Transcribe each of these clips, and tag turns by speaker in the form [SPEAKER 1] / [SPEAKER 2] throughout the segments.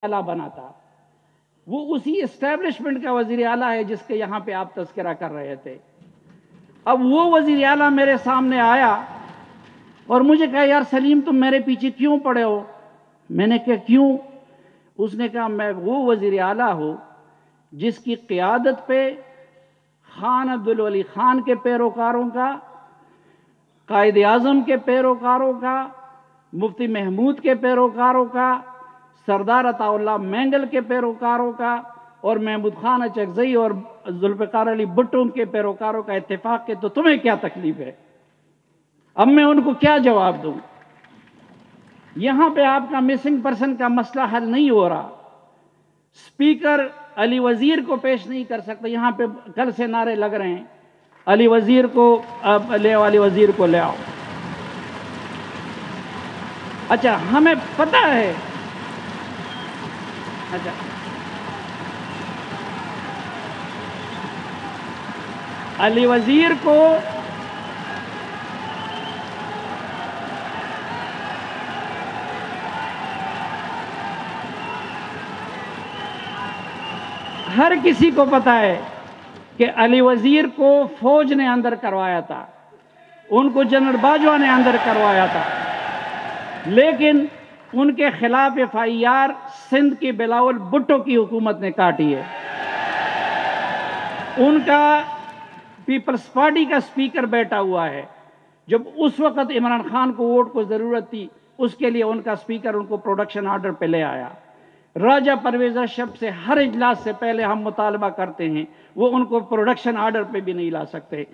[SPEAKER 1] आला बना था, वो उसी एस्टेब्लिशमेंट का वजीर आला है जिसके यहाँ पे आप तज़किरा कर रहे थे। अब वो वजीर आला मेरे सामने आया और मुझे कहा, यार सलीम तुम मेरे पीछे क्यों पड़े हो? मैंने कहा क्यों? उसने कहा, मैं वो वजीर आला हूँ जिसकी क़ियादत पे खान अब्दुल वली खान के पैरोकारों का, कायद आज़म के पैरोकारों का, मुफ्ती महमूद के पैरोकारों का, सरदार अताउल्लाह मैंगल के पैरोकारों का और महमूद खान अचकज़ई और जुल्फ़िकार अली भुट्टो के पैरोकारों का इत्तेफाक है, तो तुम्हें क्या तकलीफ है? अब मैं उनको क्या जवाब दूं? यहां पे आपका मिसिंग पर्सन का मसला हल नहीं हो रहा। स्पीकर अली वजीर को पेश नहीं कर सकते। यहां पे कल से नारे लग रहे हैं, अली वजीर को ले आओ, अली वजीर को ले आओ। अच्छा, हमें पता है, अच्छा अली वजीर को हर किसी को पता है कि अली वजीर को फौज ने अंदर करवाया था, उनको जनरल बाजवा ने अंदर करवाया था, लेकिन उनके खिलाफ FIR सिंध की बिलावल भुट्टो की हुकूमत ने काटी है। उनका पीपल्स पार्टी का स्पीकर बैठा हुआ है। जब उस वक्त इमरान खान को वोट को जरूरत थी, उसके लिए उनका स्पीकर उनको प्रोडक्शन ऑर्डर पे ले आया। राजा परवेज अशरफ से हर इजलास से पहले हम मुतालबा करते हैं, वो उनको प्रोडक्शन ऑर्डर पे भी नहीं ला सकते।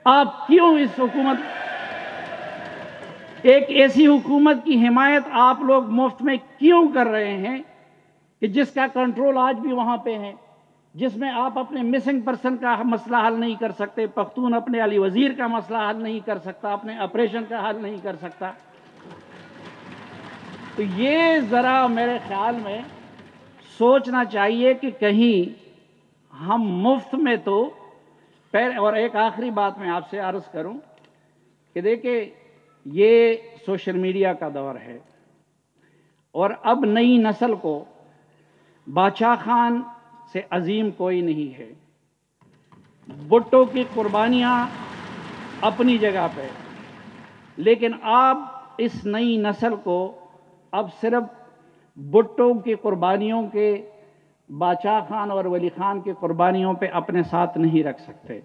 [SPEAKER 1] आप क्यों इस हुकूमत, एक ऐसी हुकूमत की हिमायत आप लोग मुफ्त में क्यों कर रहे हैं कि जिसका कंट्रोल आज भी वहां पे है, जिसमें आप अपने मिसिंग पर्सन का मसला हल नहीं कर सकते, पख्तून अपने अली वजीर का मसला हल नहीं कर सकता, अपने ऑपरेशन का हल नहीं कर सकता। तो ये जरा मेरे ख्याल में सोचना चाहिए कि कहीं हम मुफ्त में तो और एक आखिरी बात मैं आपसे अर्ज करूं कि देखिए, ये सोशल मीडिया का दौर है और अब नई नस्ल को बादशाह खान से अजीम कोई नहीं है। भुट्टो की कुर्बानियां अपनी जगह पे, लेकिन आप इस नई नस्ल को अब सिर्फ भुट्टो की कुर्बानियों के, बादशाह खान और वली खान की कुर्बानियों पे अपने साथ नहीं रख सकते।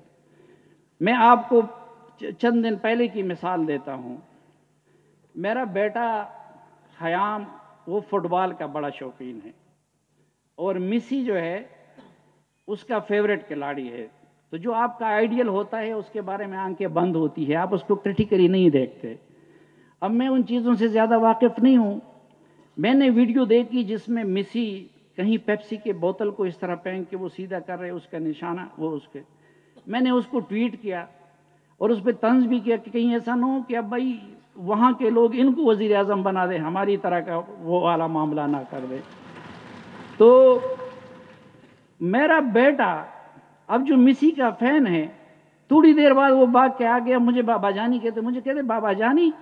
[SPEAKER 1] मैं आपको चंद दिन पहले की मिसाल देता हूं। मेरा बेटा खयाम वो फुटबॉल का बड़ा शौकीन है और मिसी जो है उसका फेवरेट खिलाड़ी है। तो जो आपका आइडियल होता है उसके बारे में आंखें बंद होती है, आप उसको क्रिटिकली नहीं देखते। अब मैं उन चीज़ों से ज़्यादा वाकिफ नहीं हूं। मैंने वीडियो देखी जिसमें मिसी कहीं पेप्सी के बोतल को इस तरह फेंक के वो सीधा कर रहे, उसका निशाना वो उसके, मैंने उसको ट्वीट किया और उस पर तंज भी किया कि कहीं ऐसा ना हो कि अब भाई वहाँ के लोग इनको वजीर आज़म बना दे, हमारी तरह का वो वाला मामला ना कर दे। तो मेरा बेटा अब जो मिसी का फैन है, थोड़ी देर बाद वो भाग के आ गया, मुझे बाबा जानी कहते, मुझे कहते बाबा जानी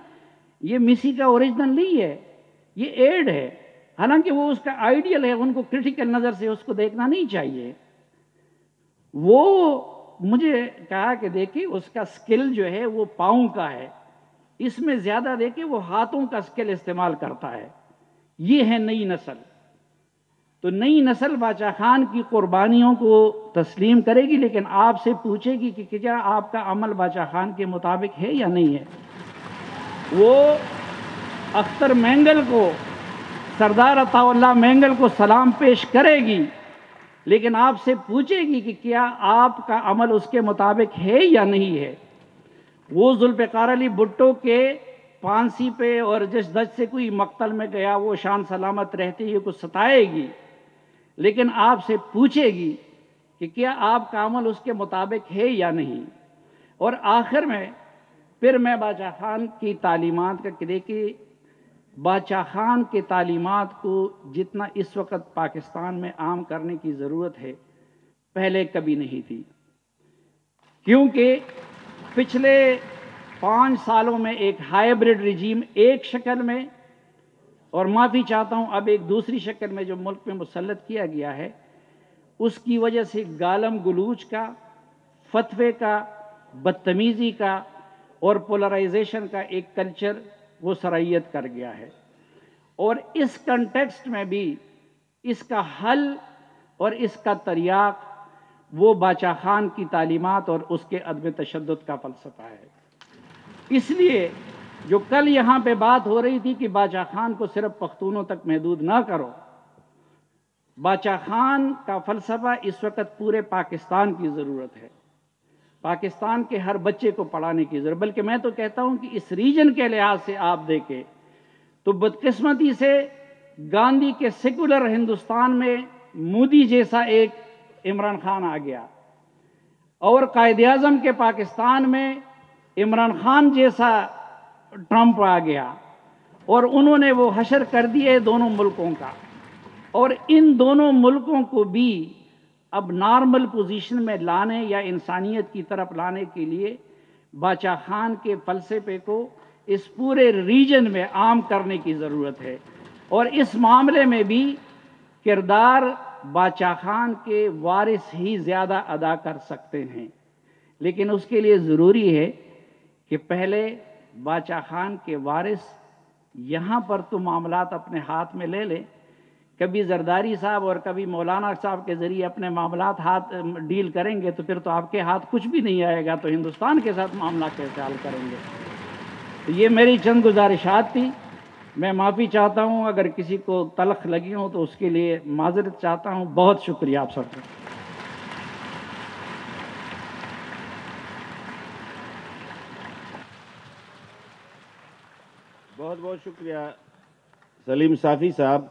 [SPEAKER 1] ये मिसी का ओरिजिनल नहीं है, ये एड है। हालांकि वो उसका आइडियल है, उनको क्रिटिकल नजर से उसको देखना नहीं चाहिए। वो मुझे कहा कि देखिए उसका स्किल जो है वो पाँव का है, इसमें ज्यादा देखिए वो हाथों का स्किल इस्तेमाल करता है। ये है नई नस्ल। तो नई नस्ल बादशाह खान की कुर्बानियों को तस्लीम करेगी, लेकिन आपसे पूछेगी कि क्या आपका अमल बादशाह खान के मुताबिक है या नहीं है। वो अख्तर मैंगल को, सरदार अताउल्लाह मैंगल को सलाम पेश करेगी, लेकिन आपसे पूछेगी कि क्या आपका अमल उसके मुताबिक है या नहीं है। वो जुल्फ़िकार अली भुट्टो के फांसी पे और जिस दज से कोई मक्तल में गया वो शान सलामत रहते ही कुछ सताएगी, लेकिन आपसे पूछेगी कि क्या आपका अमल उसके मुताबिक है या नहीं। और आखिर में फिर मैं बादशाह खान की तालीमात का, देखिए बादशाह खान के तालीमात को जितना इस वक्त पाकिस्तान में आम करने की ज़रूरत है, पहले कभी नहीं थी। क्योंकि पिछले 5 सालों में एक हाइब्रिड रिजीम एक शक्ल में اور معافی چاہتا ہوں اب ایک دوسری شکل میں جو ملک میں مسلط کیا گیا ہے اس کی وجہ سے گالم گلوچ کا، فتوے کا، بدتمیزی کا اور پولرائزیشن کا ایک کلچر وہ سرایت کر گیا ہے۔ اور اس کنٹیکسٹ میں بھی اس کا حل اور اس کا تریاق وہ باچا خان کی تعلیمات اور اس کے عدم تشدد کا فلسفہ ہے۔ اس لیے جو کل یہاں پہ بات ہو رہی تھی کہ باچا خان کو صرف پختونوں تک محدود نہ کرو، باچا خان کا فلسفہ اس وقت پورے پاکستان کی ضرورت ہے، پاکستان کے ہر بچے کو پڑھانے کی ضرورت، بلکہ میں تو کہتا ہوں کہ اس ریجن کے لحاظ سے آپ دیکھیں تو بدقسمتی سے گاندھی کے سیکولر ہندوستان میں مودی جیسا ایک عمران خان آ گیا، اور قائد اعظم کے پاکستان میں عمران خان جیسا ٹرمپ آ گیا، اور انہوں نے وہ حشر کر دیے دونوں ملکوں کا، اور ان دونوں ملکوں کو بھی اب نارمل پوزیشن میں لانے یا انسانیت کی طرف لانے کے لیے باچا خان کے فلسفے کو اس پورے ریجن میں عام کرنے کی ضرورت ہے، اور اس معاملے میں بھی کردار باچا خان کے وارث ہی زیادہ ادا کر سکتے ہیں، لیکن اس کے لیے ضروری ہے کہ پہلے باچا خان کے وارث یہاں پر تو معاملات اپنے ہاتھ میں لے لیں، کبھی زرداری صاحب اور کبھی مولانا صاحب کے ذریعے اپنے معاملات ہاتھ ڈیل کریں گے تو پھر تو آپ کے ہاتھ کچھ بھی نہیں آئے گا، تو ہندوستان کے ساتھ معاملہ کیسے حل کریں گے؟ تو یہ میری چند گزارشات تھی، میں معافی چاہتا ہوں اگر کسی کو تلخ لگی ہوں تو اس کے لیے معذرت چاہتا ہوں۔ بہت شکریہ آپ سب کا۔
[SPEAKER 2] بہت بہت شکریہ سلیم صافی صاحب۔